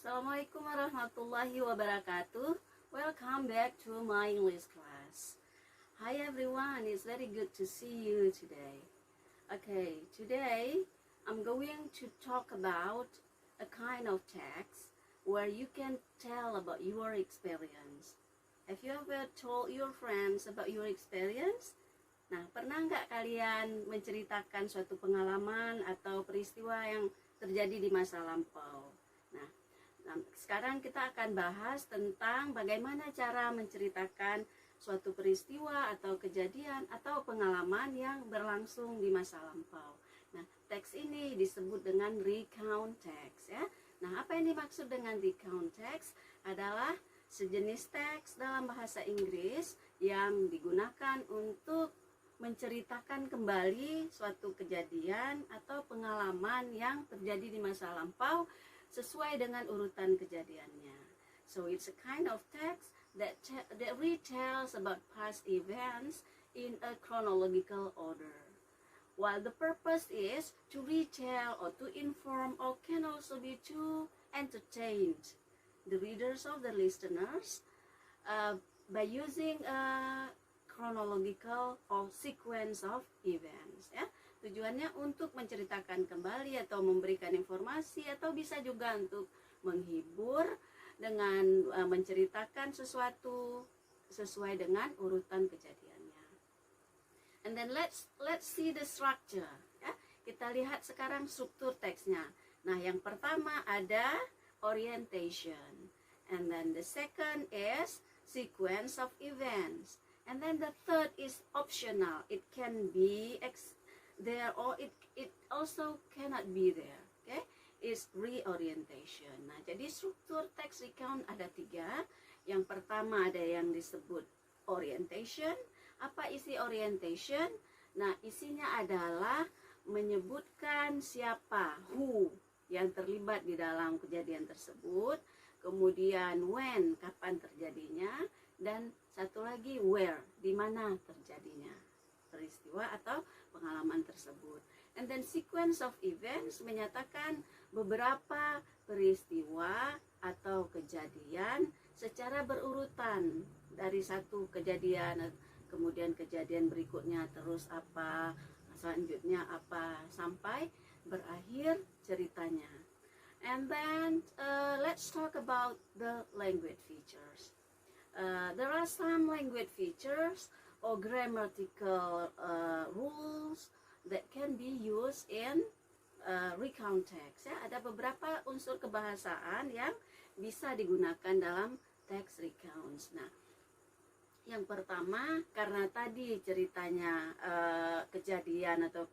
Assalamualaikum warahmatullahi wabarakatuh. Welcome back to my English class. Hi everyone, it's very good to see you today. Okay, today I'm going to talk about a kind of text where you can tell about your experience. Have you ever told your friends about your experience? Nah, pernah nggak kalian menceritakan suatu pengalaman atau peristiwa yang terjadi di masa lampau? Nah, sekarang kita akan bahas tentang bagaimana cara menceritakan suatu peristiwa atau kejadian atau pengalaman yang berlangsung di masa lampau. Nah, teks ini disebut dengan recount text ya. Nah, apa yang dimaksud dengan recount text adalah sejenis teks dalam bahasa Inggris yang digunakan untuk menceritakan kembali suatu kejadian atau pengalaman yang terjadi di masa lampau sesuai dengan urutan kejadiannya. So it's a kind of text that retells about past events in a chronological order. While the purpose is to retell or to inform or can also be to entertain the readers or the listeners by using a chronological or sequence of events ya. Tujuannya untuk menceritakan kembali atau memberikan informasi atau bisa juga untuk menghibur dengan menceritakan sesuatu sesuai dengan urutan kejadiannya. And then let's see the structure ya. Kita lihat sekarang struktur teksnya. Nah, yang pertama ada orientation, and then the second is sequence of events, and then the third is optional. It can be there or it also cannot be there. Okay, is reorientation. Nah, jadi struktur teks recount ada 3. Yang pertama ada yang disebut orientation. Apa isi orientation? Nah, isinya adalah menyebutkan siapa, who, yang terlibat di dalam kejadian tersebut, kemudian when, kapan terjadinya, dan satu lagi where, di mana terjadinya peristiwa atau pengalaman tersebut. And then sequence of events menyatakan beberapa peristiwa atau kejadian secara berurutan dari satu kejadian, kemudian kejadian berikutnya, terus apa, selanjutnya apa, sampai berakhir ceritanya. And then let's talk about the language features. There are some language features or grammatical rules that can be used in recount text ya. Ada beberapa unsur kebahasaan yang bisa digunakan dalam teks recounts. Nah, yang pertama, karena tadi ceritanya kejadian atau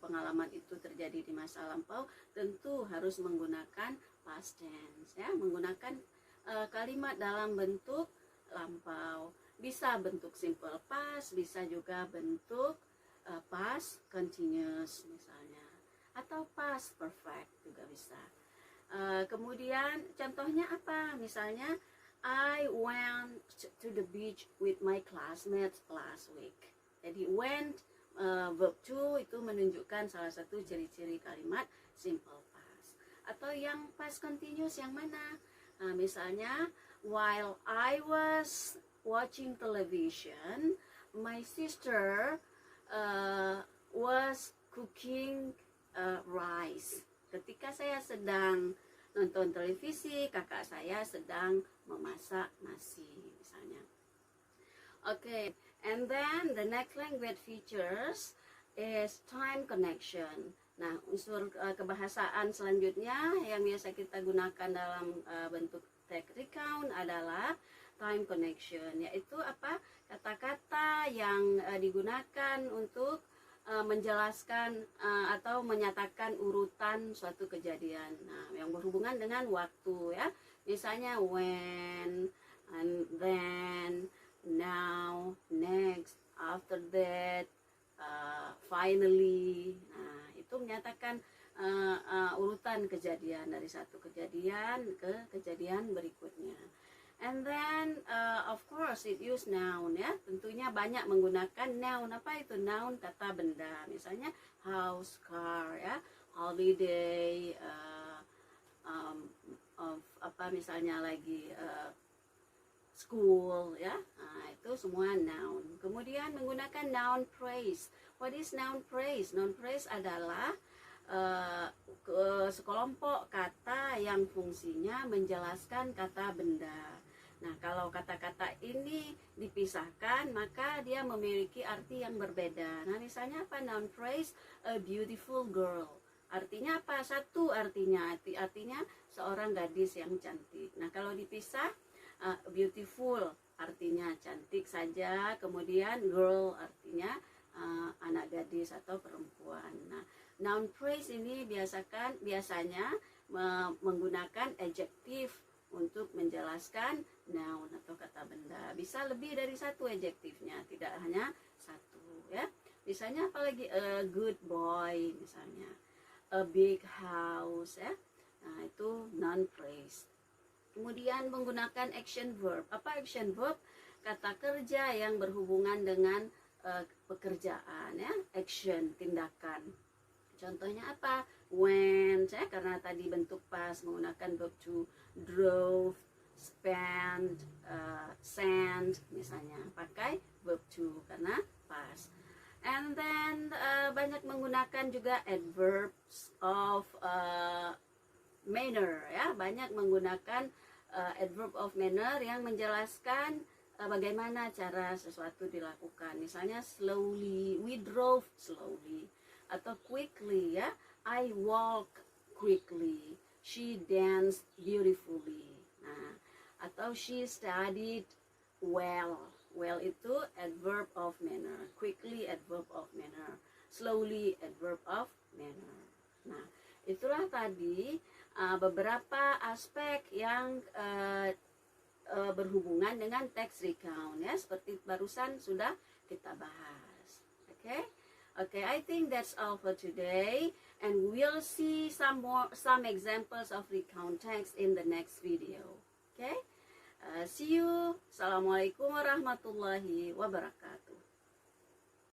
pengalaman itu terjadi di masa lampau, tentu harus menggunakan past tense ya, menggunakan kalimat dalam bentuk lampau. Bisa bentuk simple past, bisa juga bentuk past continuous misalnya, atau past perfect juga bisa. Kemudian contohnya apa? Misalnya I went to the beach with my classmates last week. Jadi went verb to itu menunjukkan salah satu ciri-ciri kalimat simple past. Atau yang past continuous yang mana? Misalnya while I was watching television, my sister was cooking rice. Ketika saya sedang nonton televisi, kakak saya sedang memasak nasi misalnya. Okay, and then the next language features is time connection. Nah, unsur kebahasaan selanjutnya yang biasa kita gunakan dalam bentuk text recount adalah time connection, yaitu apa? Kata-kata yang digunakan untuk menjelaskan atau menyatakan urutan suatu kejadian. Nah, yang berhubungan dengan waktu ya. Misalnya when, and then, now, next, after that, finally. Nah, itu menyatakan urutan kejadian dari satu kejadian ke kejadian berikutnya. And then of course it use noun ya. Tentunya banyak menggunakan noun. Apa itu noun? Kata benda. Misalnya house, car ya, holiday, apa misalnya lagi school ya. Nah, itu semua noun. Kemudian menggunakan noun phrase. What is noun phrase? Noun phrase adalah sekelompok kata yang fungsinya menjelaskan kata benda. Nah, kalau kata-kata ini dipisahkan, maka dia memiliki arti yang berbeda. Nah, misalnya apa? Noun phrase, a beautiful girl. Artinya apa? Satu artinya seorang gadis yang cantik. Nah, kalau dipisah, beautiful artinya cantik saja, kemudian girl artinya anak gadis atau perempuan. Nah, noun phrase ini biasanya menggunakan adjektif untuk menjelaskan noun atau kata benda. Bisa lebih dari satu adjektifnya, tidak hanya satu ya. Misalnya apalagi a good boy misalnya, a big house ya. Nah, itu noun phrase. Kemudian menggunakan action verb. Apa action verb? Kata kerja yang berhubungan dengan pekerjaan ya, action, tindakan. Contohnya apa? Went ya, karena tadi bentuk past menggunakan verb to, drove, spend, send misalnya pakai verb to karena past. And then banyak menggunakan juga adverbs of manner ya, banyak menggunakan adverb of manner yang menjelaskan bagaimana cara sesuatu dilakukan. Misalnya slowly, we drove slowly, atau quickly ya, I walk quickly, she danced beautifully. Nah, atau she studied well. Well itu adverb of manner, quickly adverb of manner, slowly adverb of manner. Nah, itulah tadi beberapa aspek yang berhubungan dengan text recount ya, seperti barusan sudah kita bahas. Okay, I think that's all for today, and we'll see some examples of recount text in the next video. Okay, see you. Assalamualaikum warahmatullahi wabarakatuh.